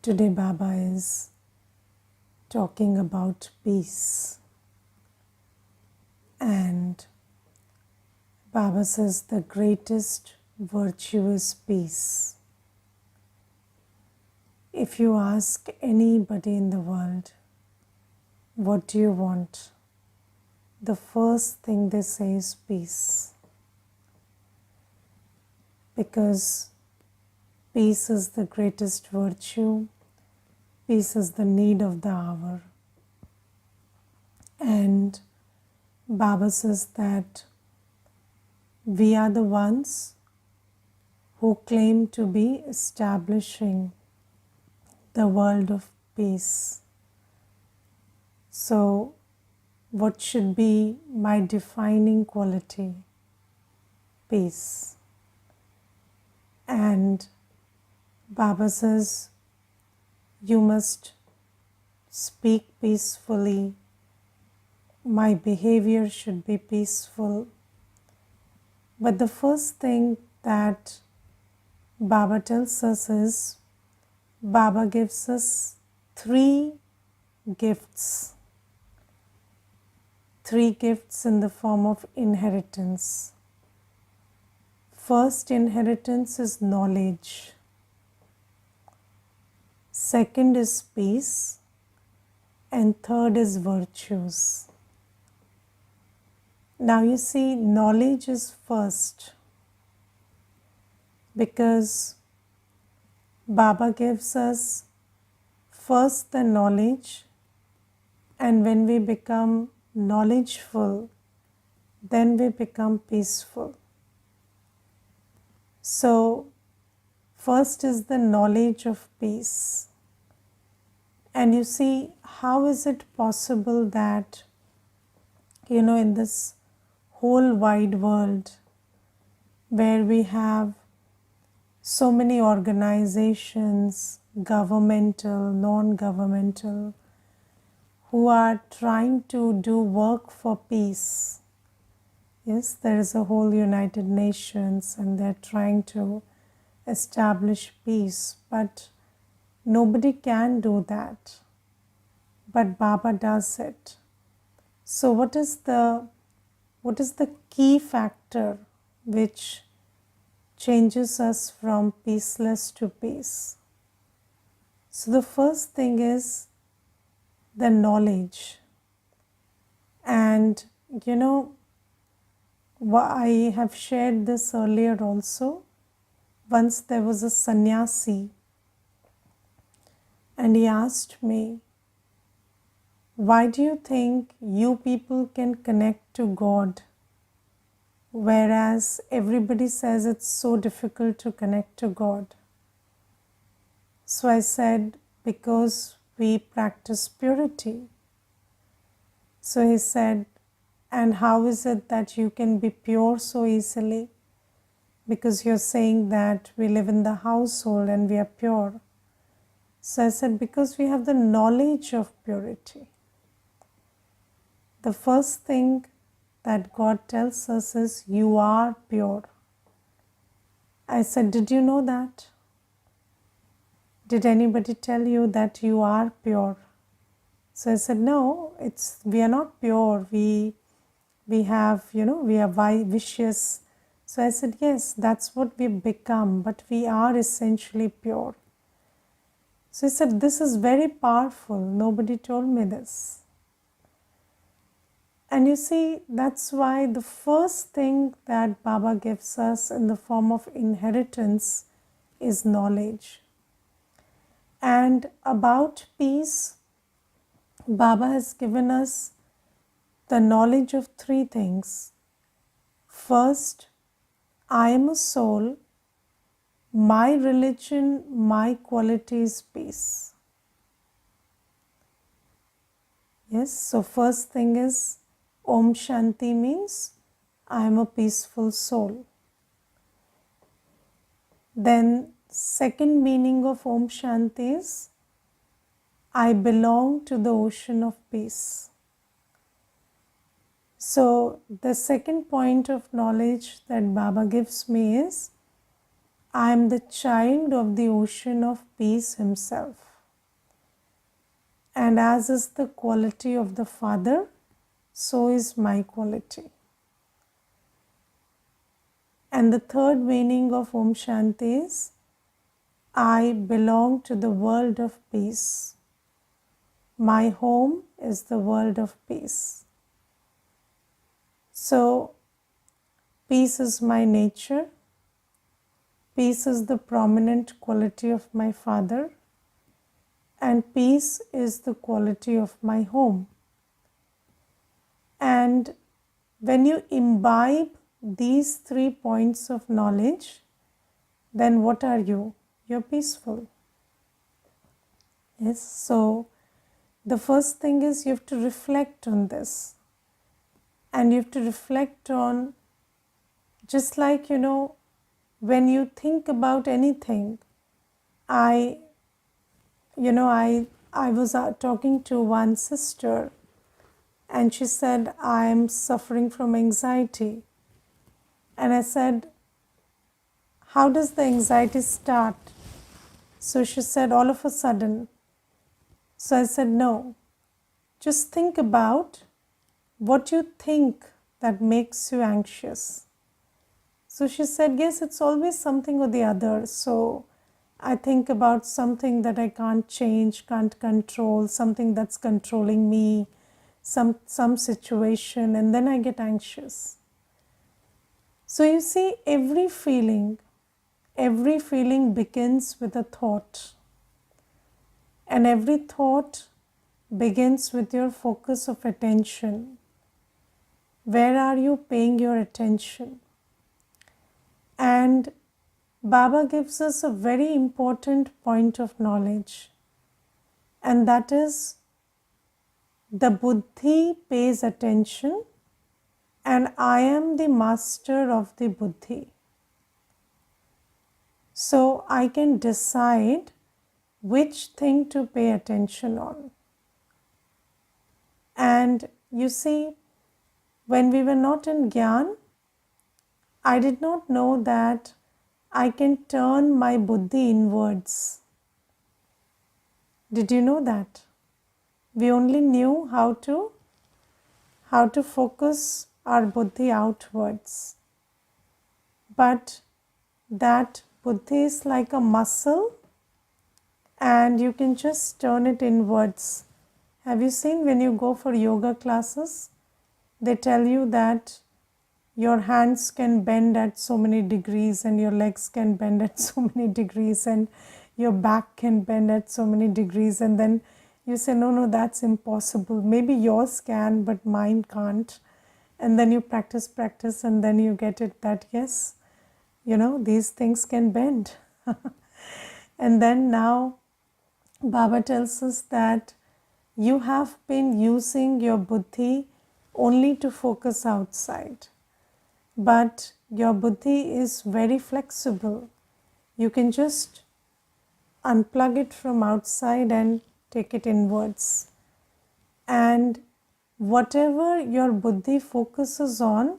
Today Baba is talking about peace, and Baba says the greatest virtue is peace. If you ask anybody in the world, what do you want? The first thing they say is peace. Because peace is the greatest virtue, peace is the need of the hour. And Baba says that we are the ones who claim to be establishing the world of peace. So, what should be my defining quality? Peace. And Baba says, you must speak peacefully. My behavior should be peaceful. But the first thing that Baba tells us is, Baba gives us three gifts. Three gifts in the form of inheritance. First inheritance is knowledge. Second is peace. And third is virtues. Now you see, knowledge is first because Baba gives us first the knowledge, and when we become knowledgeful, then we become peaceful. So, first is the knowledge of peace. And you see, how is it possible that, in this whole wide world where we have so many organizations, governmental, non-governmental, who are trying to do work for peace. Yes, there is a whole United Nations and they're trying to establish peace, but nobody can do that. But Baba does it. So what is the key factor which changes us from peaceless to peace? So the first thing is the knowledge. And I have shared this earlier also. Once there was a sannyasi and he asked me, why do you think you people can connect to God, whereas everybody says it's so difficult to connect to God? So I said, because we practice purity. So he said, and how is it that you can be pure so easily? Because you're saying that we live in the household and we are pure. So I said, because we have the knowledge of purity. The first thing that God tells us is, you are pure. I said, did you know that? Did anybody tell you that you are pure? So I said, no, we are not pure. We have, we are vicious. So I said, yes, that's what we become, but we are essentially pure. So he said, this is very powerful. Nobody told me this. And you see, that's why the first thing that Baba gives us in the form of inheritance is knowledge. And about peace, Baba has given us the knowledge of three things. First, I am a soul. My religion, my quality is peace. Yes, so first thing is, Om Shanti means I am a peaceful soul. Then second meaning of Om Shanti is, I belong to the ocean of peace. So the second point of knowledge that Baba gives me is, I am the child of the ocean of peace himself. And as is the quality of the Father, so is my quality. And the third meaning of Om Shanti is, I belong to the world of peace. My home is the world of peace. So, peace is my nature. Peace is the prominent quality of my Father. And peace is the quality of my home. And when you imbibe these 3 points of knowledge, then what are you? You're peaceful. Yes, so the first thing is you have to reflect on this. And you have to reflect on, just like, when you think about anything, I was talking to one sister, and she said, I am suffering from anxiety. And I said, how does the anxiety start? So she said, all of a sudden. So I said, no, just think about what you think that makes you anxious. So she said, yes, it's always something or the other. So I think about something that I can't change, can't control, something that's controlling me, some situation, and then I get anxious. So you see, every feeling begins with a thought. And every thought begins with your focus of attention. Where are you paying your attention? And Baba gives us a very important point of knowledge, and that is the buddhi pays attention, and I am the master of the buddhi. So I can decide which thing to pay attention on. And you see, when we were not in Gyan, I did not know that I can turn my buddhi inwards. Did you know that? We only knew how to focus our buddhi outwards. But that buddhi is like a muscle, and you can just turn it inwards. Have you seen when you go for yoga classes, they tell you that your hands can bend at so many degrees, and your legs can bend at so many degrees, and your back can bend at so many degrees, and then you say, no, that's impossible. Maybe yours can, but mine can't. And then you practice, and then you get it that yes, these things can bend. And then now Baba tells us that you have been using your buddhi only to focus outside. But your buddhi is very flexible. You can just unplug it from outside and take it inwards. And whatever your buddhi focuses on,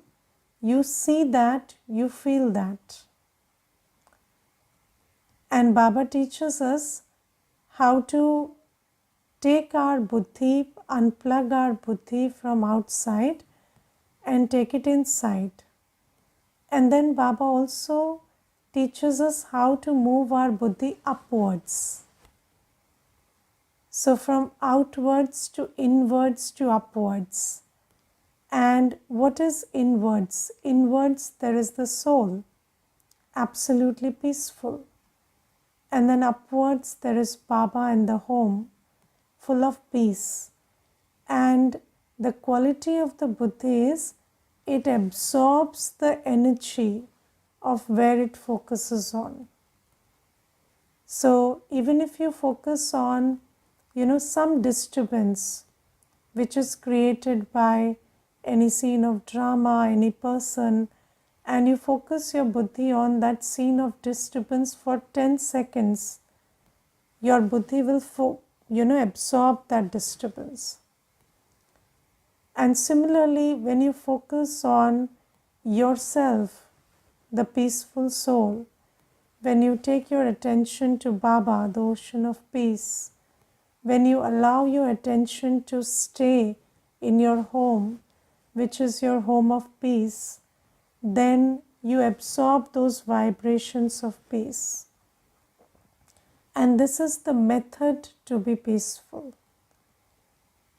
you see that, you feel that. And Baba teaches us how to take our buddhi, unplug our buddhi from outside and take it inside. And then Baba also teaches us how to move our buddhi upwards. So from outwards to inwards to upwards. And what is inwards? Inwards, there is the soul, absolutely peaceful. And then upwards, there is Baba and the home, full of peace. And the quality of the buddhi is, it absorbs the energy of where it focuses on. So even if you focus on, some disturbance which is created by any scene of drama, any person, and you focus your buddhi on that scene of disturbance for 10 seconds, your buddhi will absorb that disturbance. And similarly, when you focus on yourself, the peaceful soul, when you take your attention to Baba, the ocean of peace, when you allow your attention to stay in your home, which is your home of peace, then you absorb those vibrations of peace. And this is the method to be peaceful.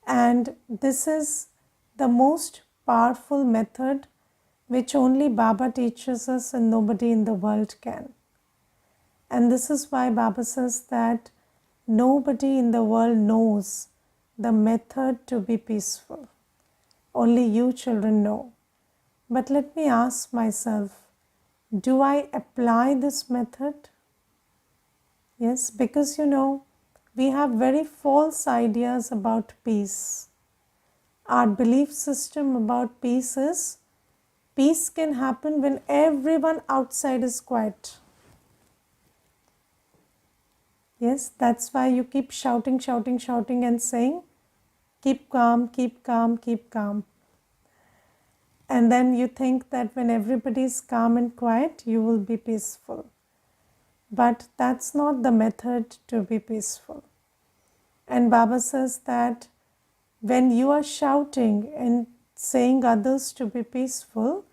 And this is the most powerful method which only Baba teaches us and nobody in the world can. And this is why Baba says that nobody in the world knows the method to be peaceful. Only you children know. But let me ask myself, do I apply this method? Yes, because we have very false ideas about peace. Our belief system about peace is, peace can happen when everyone outside is quiet. Yes, that's why you keep shouting and saying, keep calm, keep calm, keep calm. And then you think that when everybody is calm and quiet, you will be peaceful. But that's not the method to be peaceful. And Baba says that when you are shouting and saying others to be peaceful,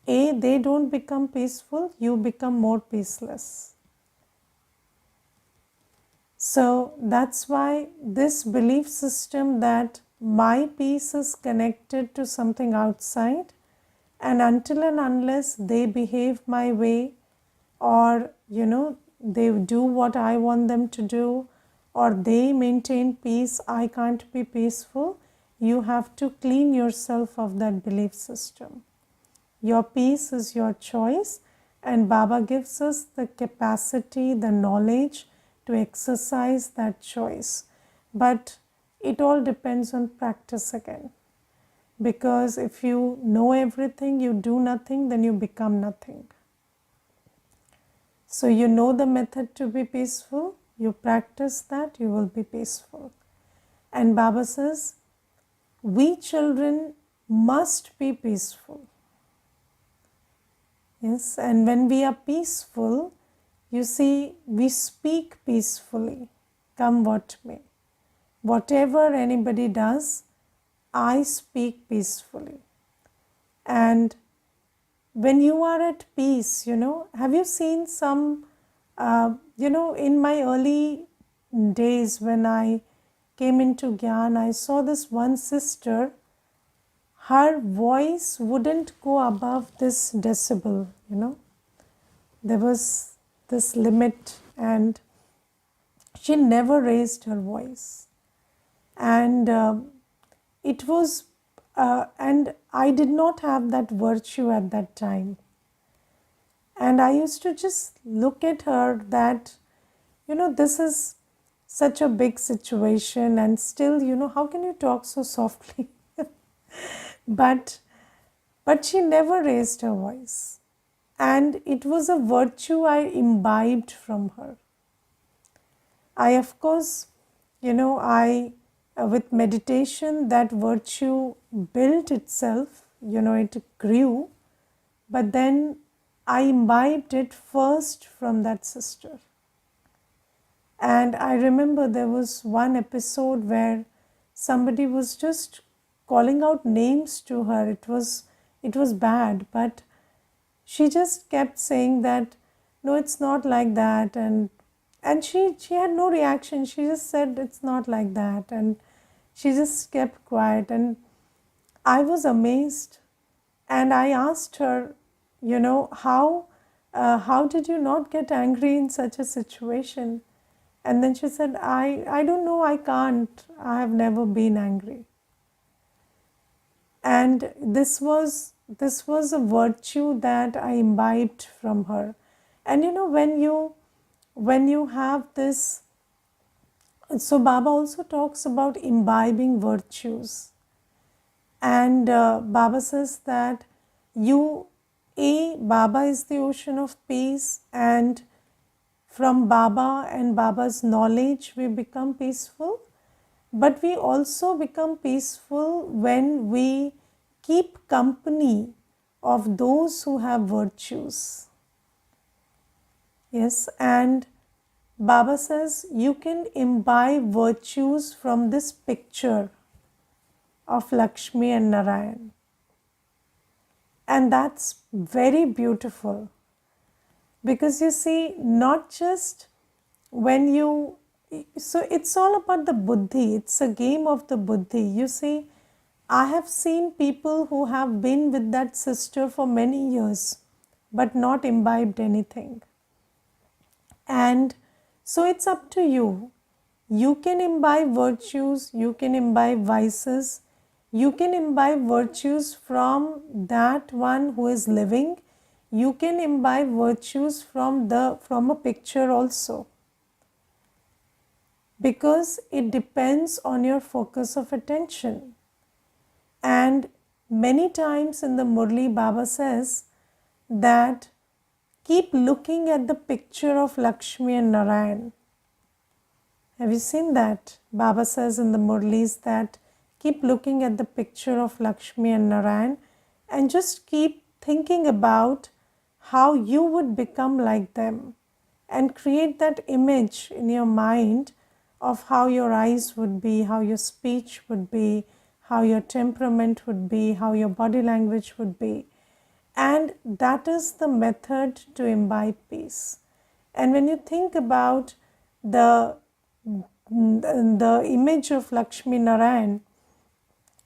they don't become peaceful, you become more peaceless. So that's why this belief system that my peace is connected to something outside, and until and unless they behave my way, or they do what I want them to do, or they maintain peace, I can't be peaceful. You have to clean yourself of that belief system. Your peace is your choice, and Baba gives us the capacity, the knowledge to exercise that choice. But it all depends on practice again. Because if you know everything, you do nothing, then you become nothing. So you know the method to be peaceful, you practice that, you will be peaceful. And Baba says, we children must be peaceful. Yes, and when we are peaceful, you see, we speak peacefully, come what may. Whatever anybody does, I speak peacefully. And when you are at peace, have you seen some, in my early days when I came into Gyan, I saw this one sister, her voice wouldn't go above this decibel, There was this limit, and she never raised her voice. And it was, and I did not have that virtue at that time. And I used to just look at her that, this is such a big situation, and still, how can you talk so softly? But she never raised her voice. And it was a virtue I imbibed from her. I, of course, with meditation, that virtue built itself, it grew. But then I imbibed it first from that sister. And I remember there was one episode where somebody was just calling out names to her. It was bad, but she just kept saying that, no, it's not like that. And she had no reaction. She just said, it's not like that. And she just kept quiet. And I was amazed. And I asked her, how did you not get angry in such a situation? And then she said, I don't know, I can't. I have never been angry. And this was a virtue that I imbibed from her. And when you have this, so Baba also talks about imbibing virtues. And Baba says that Baba is the ocean of peace, and from Baba and Baba's knowledge we become peaceful. But we also become peaceful when we keep company of those who have virtues. Yes, and Baba says you can imbibe virtues from this picture of Lakshmi and Narayan. And that's very beautiful, because you see, not just when you, so it's all about the buddhi, it's a game of the buddhi. You see, I have seen people who have been with that sister for many years but not imbibed anything. And so it's up to you. You can imbibe virtues, you can imbibe vices, you can imbibe virtues from that one who is living, you can imbibe virtues from a picture also, because it depends on your focus of attention. And many times in the Murli, Baba says that keep looking at the picture of Lakshmi and Narayan. Have you seen that? Baba says in the Murlis that keep looking at the picture of Lakshmi and Narayan and just keep thinking about how you would become like them, and create that image in your mind of how your eyes would be, how your speech would be, how your temperament would be, how your body language would be. And that is the method to imbibe peace. And when you think about the image of Lakshmi Narayan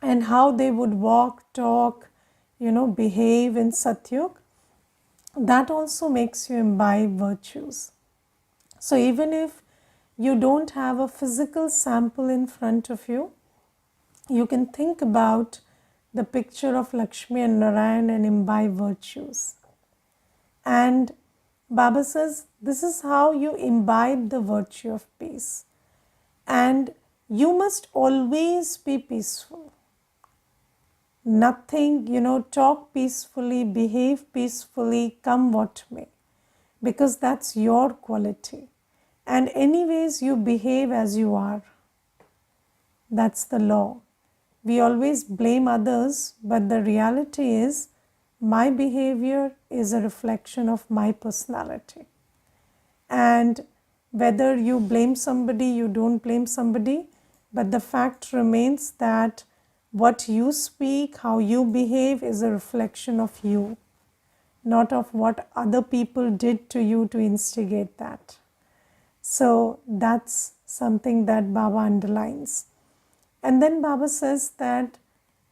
and how they would walk, talk, behave in Satyug, that also makes you imbibe virtues. So even if you don't have a physical sample in front of you, you can think about the picture of Lakshmi and Narayan and imbibe virtues. And Baba says this is how you imbibe the virtue of peace. And you must always be peaceful. Nothing, talk peacefully, behave peacefully, come what may, because that's your quality. And anyways, you behave as you are. That's the law. We always blame others, but the reality is my behavior is a reflection of my personality. And whether you blame somebody, you don't blame somebody, but the fact remains that what you speak, how you behave is a reflection of you, not of what other people did to you to instigate that. So that's something that Baba underlines. And then Baba says that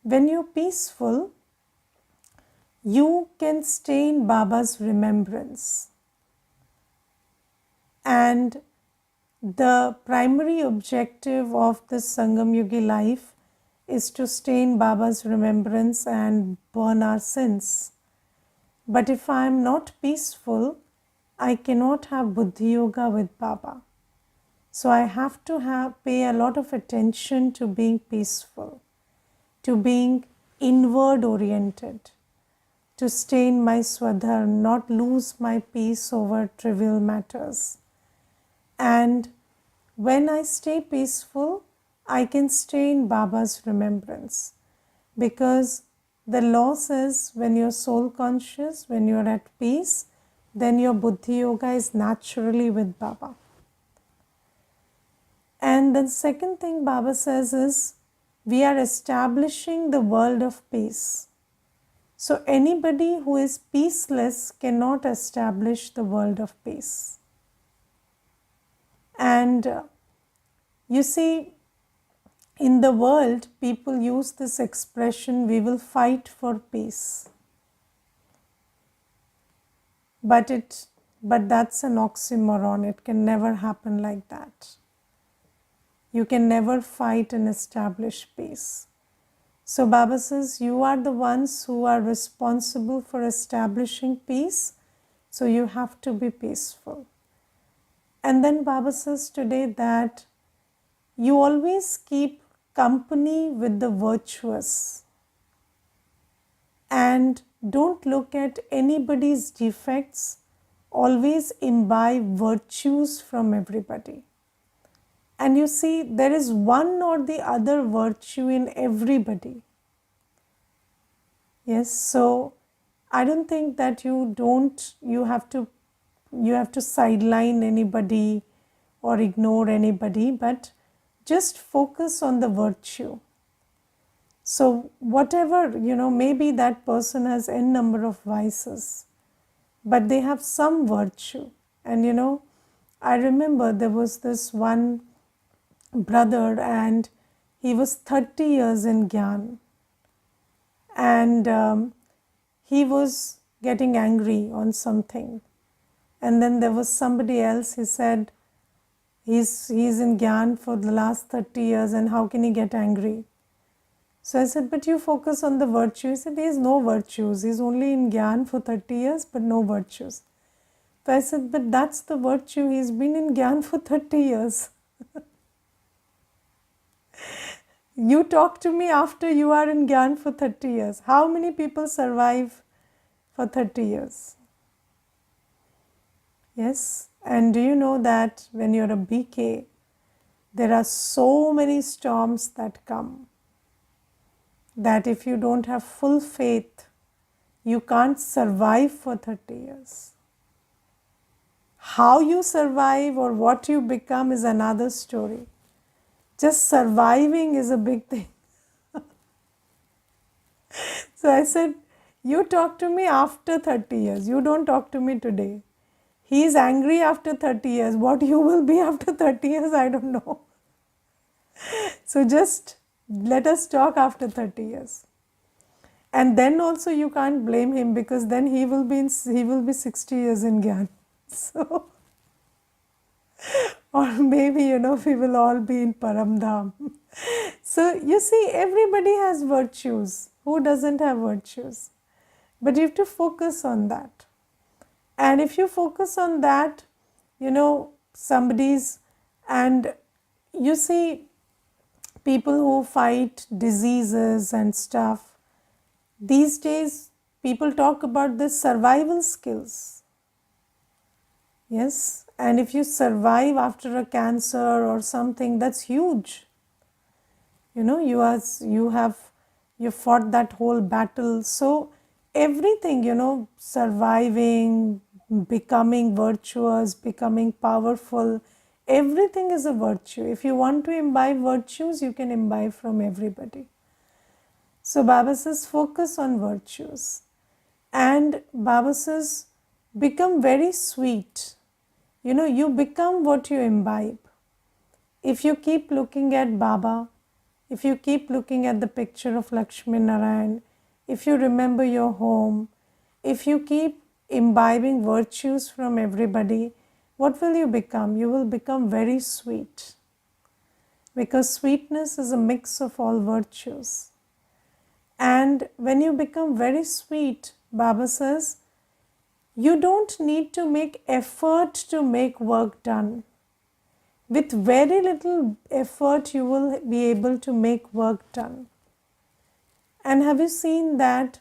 when you're peaceful, you can stay in Baba's remembrance. And the primary objective of this Sangam Yugi life is to stay in Baba's remembrance and burn our sins. But if I am not peaceful, I cannot have Buddhi Yoga with Baba. So I have to pay a lot of attention to being peaceful, to being inward oriented, to stay in my Swadhar, not lose my peace over trivial matters. And when I stay peaceful, I can stay in Baba's remembrance, because the law says when you're soul conscious, when you're at peace, then your Buddhi Yoga is naturally with Baba. And the second thing Baba says is we are establishing the world of peace. So anybody who is peaceless cannot establish the world of peace. And you see, in the world, people use this expression, we will fight for peace. But that's an oxymoron. It can never happen like that. You can never fight and establish peace. So Baba says, you are the ones who are responsible for establishing peace, so you have to be peaceful. And then Baba says today that you always keep company with the virtuous and don't look at anybody's defects, always imbibe virtues from everybody. And you see, there is one or the other virtue in everybody. Yes, so I don't think that you have to sideline anybody or ignore anybody, but just focus on the virtue. So whatever, maybe that person has n number of vices, but they have some virtue. And I remember there was this one brother, and he was 30 years in Gyan, and he was getting angry on something. And then there was somebody else, he said, he's in Gyan for the last 30 years and how can he get angry? So I said, but you focus on the virtue. He said, he has no virtues. He's only in Gyan for 30 years, but no virtues. So I said, but that's the virtue. He's been in Gyan for 30 years. You talk to me after you are in Gyan for 30 years. How many people survive for 30 years? Yes. And do you know that when you're a BK, there are so many storms that come, that if you don't have full faith, you can't survive for 30 years. How you survive or what you become is another story. Just surviving is a big thing. So I said, you talk to me after 30 years. You don't talk to me today. He is angry after 30 years. What you will be after 30 years, I don't know. So just let us talk after 30 years. And then also you can't blame him, because then he will be 60 years in Gyan. So, or maybe, we will all be in Paramdham. So you see, everybody has virtues. Who doesn't have virtues? But you have to focus on that. And if you focus on that, somebody's, and you see people who fight diseases and stuff, these days people talk about the survival skills. Yes, and if you survive after a cancer or something, that's huge. You fought that whole battle. So everything, surviving, becoming virtuous, becoming powerful, everything is a virtue. If you want to imbibe virtues, you can imbibe from everybody. So Baba says, focus on virtues. And Baba says, become very sweet. You become what you imbibe. If you keep looking at Baba, if you keep looking at the picture of Lakshmi Narayan, if you remember your home, if you keep imbibing virtues from everybody, what will you become? You will become very sweet. Because sweetness is a mix of all virtues. And when you become very sweet, Baba says, you don't need to make effort to make work done. With very little effort, you will be able to make work done. And have you seen that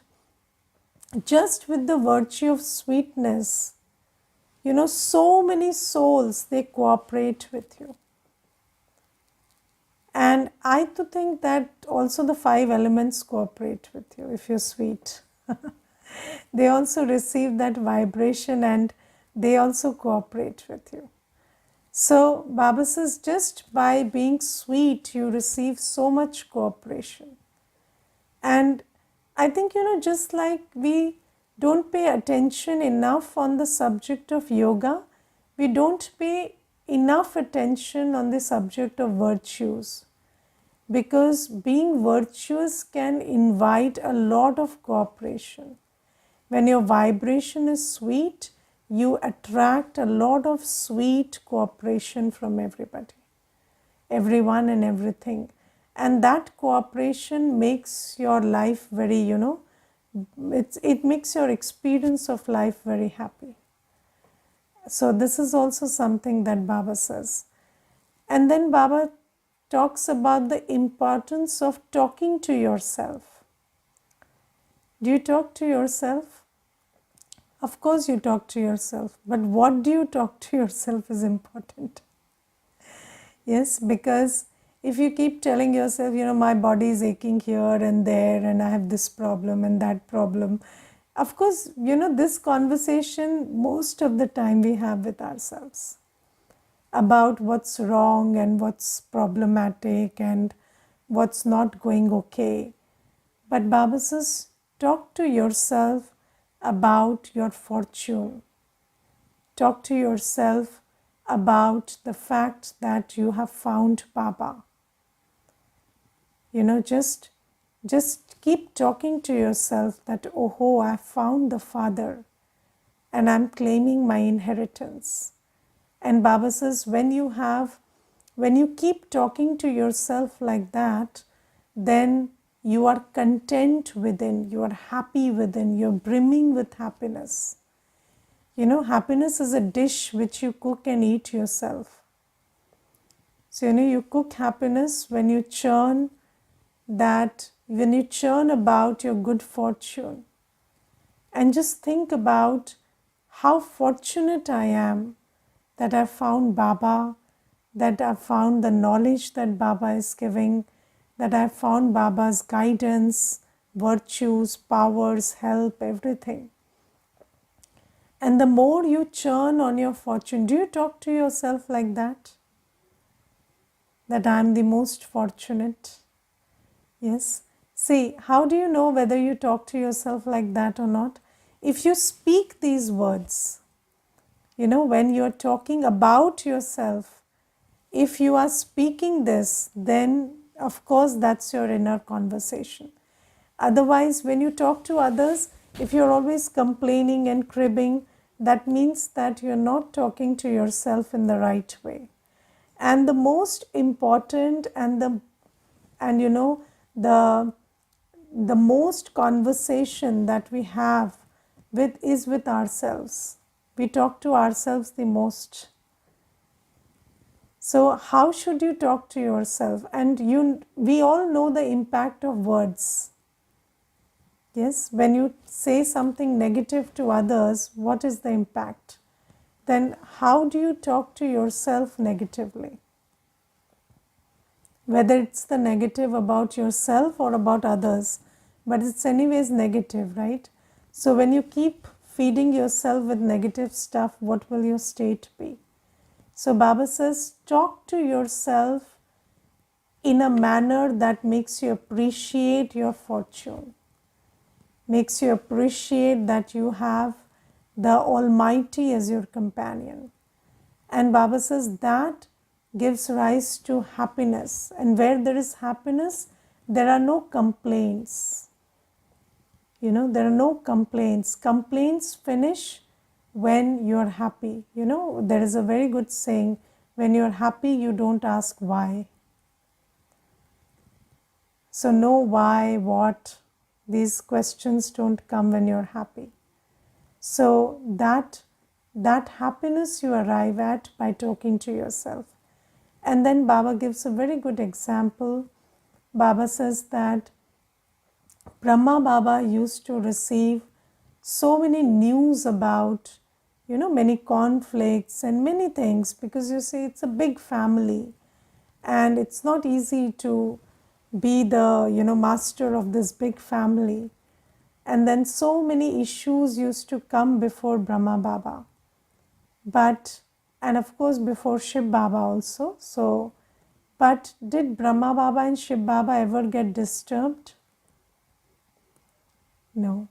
just with the virtue of sweetness, so many souls, they cooperate with you. And I to think that also the 5 elements cooperate with you if you're sweet. They also receive that vibration and they also cooperate with you. So Baba says, just by being sweet, you receive so much cooperation. And I think, just like we don't pay attention enough on the subject of yoga, we don't pay enough attention on the subject of virtues. Because being virtuous can invite a lot of cooperation. When your vibration is sweet, you attract a lot of sweet cooperation from everybody, everyone and everything. And that cooperation makes your life very, it makes your experience of life very happy. So this is also something that Baba says. And then Baba talks about the importance of talking to yourself. Do you talk to yourself? Of course you talk to yourself, but what do you talk to yourself is important. Yes, because if you keep telling yourself, my body is aching here and there and I have this problem and that problem, of course, this conversation most of the time we have with ourselves. about what's wrong and what's problematic and what's not going okay. But Baba says, talk to yourself about your fortune. Talk to yourself about the fact that you have found Baba. Just keep talking to yourself that, oh, I found the Father and I'm claiming my inheritance. And Baba says, when you keep talking to yourself like that, then you are content within, you are happy within, you're brimming with happiness. Happiness is a dish which you cook and eat yourself. So, you cook happiness when you churn about your good fortune. And just think about how fortunate I am that I found Baba, that I found the knowledge that Baba is giving, that I found Baba's guidance, virtues, powers, help, everything. And the more you churn on your fortune, do you talk to yourself like that? That I am the most fortunate? Yes. See, how do you know whether you talk to yourself like that or not? If you speak these words, when you're talking about yourself, if you are speaking this, then of course that's your inner conversation. Otherwise, when you talk to others, if you're always complaining and cribbing, that means that you're not talking to yourself in the right way. And the most important the most conversation that we have is with ourselves. We talk to ourselves the most. So how should you talk to yourself? And we all know the impact of words. Yes, when you say something negative to others, what is the impact? Then how do you talk to yourself negatively? Whether it's the negative about yourself or about others, but it's anyways negative, right? So when you keep feeding yourself with negative stuff, what will your state be? So Baba says, talk to yourself in a manner that makes you appreciate your fortune, makes you appreciate that you have the Almighty as your companion. And Baba says that gives rise to happiness. And where there is happiness, there are no complaints. There are no complaints. Complaints finish when you are happy. There is a very good saying, when you are happy, you don't ask why. So no why, what, these questions don't come when you're happy. So that happiness you arrive at by talking to yourself. And then Baba gives a very good example. Baba says that Brahma Baba used to receive so many news about, many conflicts and many things, because you see, it's a big family and it's not easy to be the, master of this big family. And then so many issues used to come before Brahma Baba. And of course before Shiv Baba also. But did Brahma Baba and Shiv Baba ever get disturbed? No.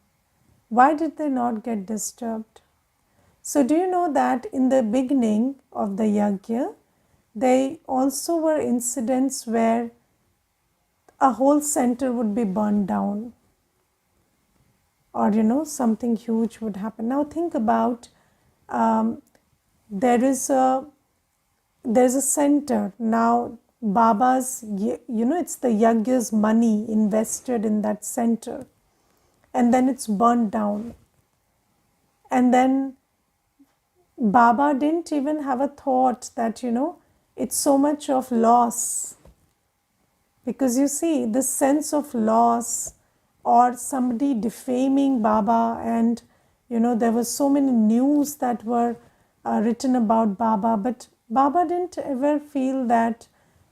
Why did they not get disturbed? So do you know that in the beginning of the yajna, there also were incidents where a whole center would be burned down, or something huge would happen. Now think about, there's a center. Now Baba's, it's the yajna's money invested in that center, and then it's burned down. And then Baba didn't even have a thought that, it's so much of loss. Because you see, this sense of loss, or somebody defaming Baba, and there was so many news that were written about Baba, but Baba didn't ever feel that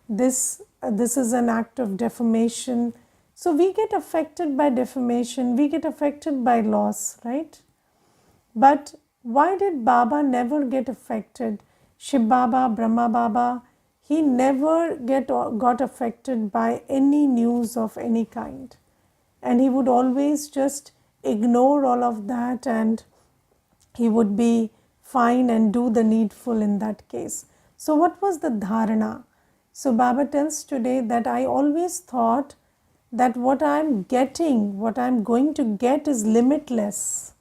this is an act of defamation. So we get affected by defamation, we get affected by loss, right? But why did Baba never get affected? Shiv Baba, Brahma Baba, he never got affected by any news of any kind. And he would always just ignore all of that, and he would be fine and do the needful in that case. So what was the dharana? So Baba tells today that I always thought that what I'm getting, what I'm going to get is limitless.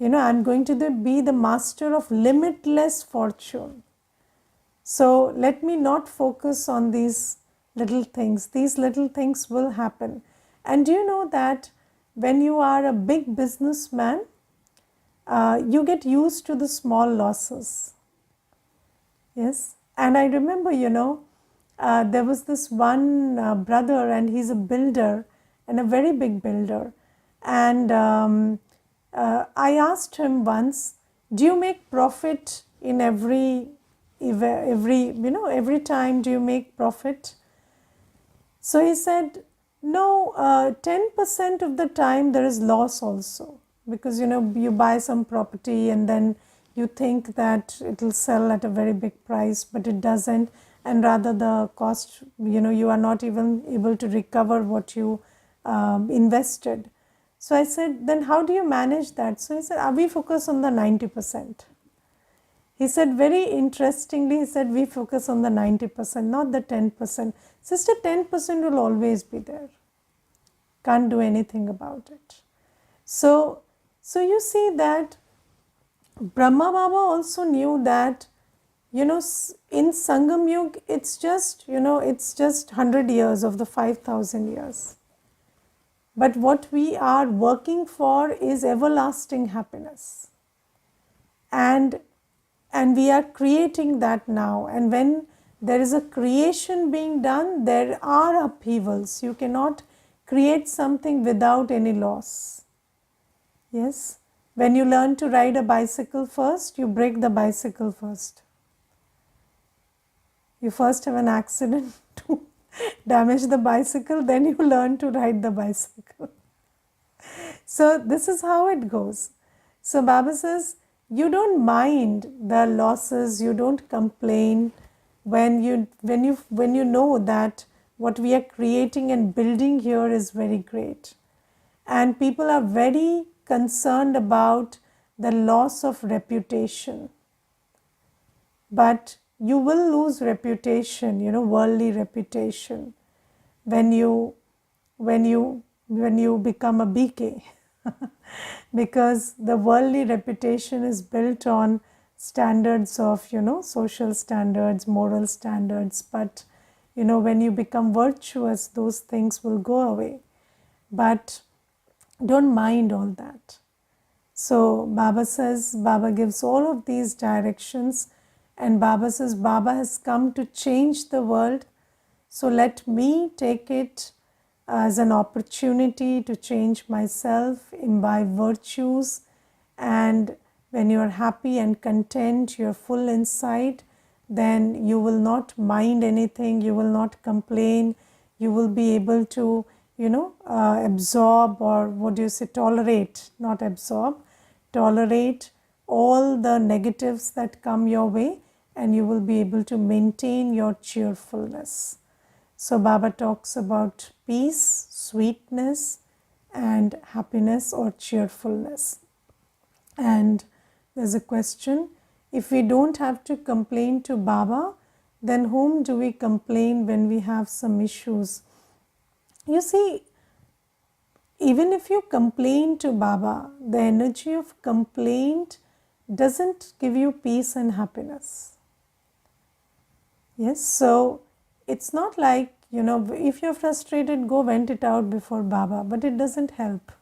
I'm going to be the master of limitless fortune. So let me not focus on these little things. These little things will happen. And do you know that when you are a big businessman, you get used to the small losses. Yes. And I remember, there was this one brother, and he's a builder, and a very big builder. And I asked him once, do you make profit in every time do you make profit? So he said, no, 10% of the time there is loss also, because you buy some property and then you think that it will sell at a very big price, but it doesn't, and rather the cost, you are not even able to recover what you invested. So I said, then how do you manage that? So he said, we focus on the 90%. He said, very interestingly, he said, we focus on the 90%, not the 10%. Sister, 10% will always be there. Can't do anything about it. So you see that Brahma Baba also knew that, in Sangam Yug, it's just 100 years of the 5,000 years. But what we are working for is everlasting happiness. And we are creating that now. And when there is a creation being done, there are upheavals. You cannot create something without any loss. Yes? When you learn to ride a bicycle first, you break the bicycle first. You first have an accident to damage the bicycle, then you learn to ride the bicycle. So this is how it goes. So Baba says, you don't mind the losses, you don't complain when you know that what we are creating and building here is very great. And people are very concerned about the loss of reputation. But you will lose reputation, worldly reputation, when you become a BK. Because the worldly reputation is built on standards of, social standards, moral standards. But, when you become virtuous, those things will go away. But don't mind all that. So Baba says, Baba gives all of these directions, and Baba says, Baba has come to change the world. So let me take it as an opportunity to change myself, imbibe virtues, and when you are happy and content, you are full inside, then you will not mind anything, you will not complain, you will be able to, absorb, or tolerate, not absorb, tolerate all the negatives that come your way, and you will be able to maintain your cheerfulness. So Baba talks about peace, sweetness, and happiness or cheerfulness. And there's a question, if we don't have to complain to Baba, then whom do we complain when we have some issues? You see, even if you complain to Baba, the energy of complaint doesn't give you peace and happiness. Yes, so it's not like, if you're frustrated, go vent it out before Baba, but it doesn't help.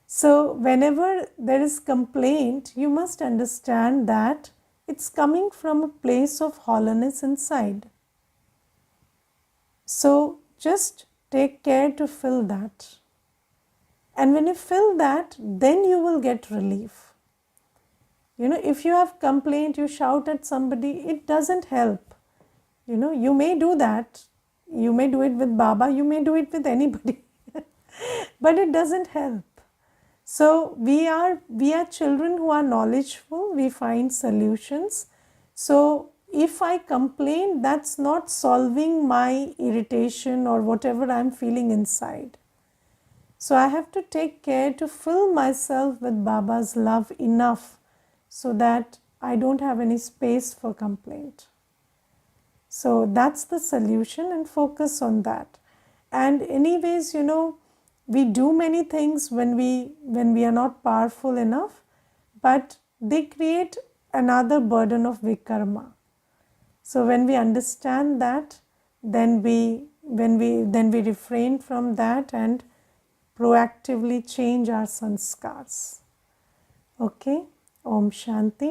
So whenever there is complaint, you must understand that it's coming from a place of hollowness inside. So just take care to fill that. And when you fill that, then you will get relief. If you have complaint, you shout at somebody, it doesn't help. You may do that. You may do it with Baba, you may do it with anybody. But it doesn't help. So we are children who are knowledgeful, we find solutions. So if I complain, that's not solving my irritation or whatever I'm feeling inside. So I have to take care to fill myself with Baba's love enough so that I don't have any space for complaint. So that's the solution, and focus on that. And anyways, we do many things when we are not powerful enough, but they create another burden of vikarma. So when we understand that, then we refrain from that and proactively change our sanskars. Okay, Om Shanti.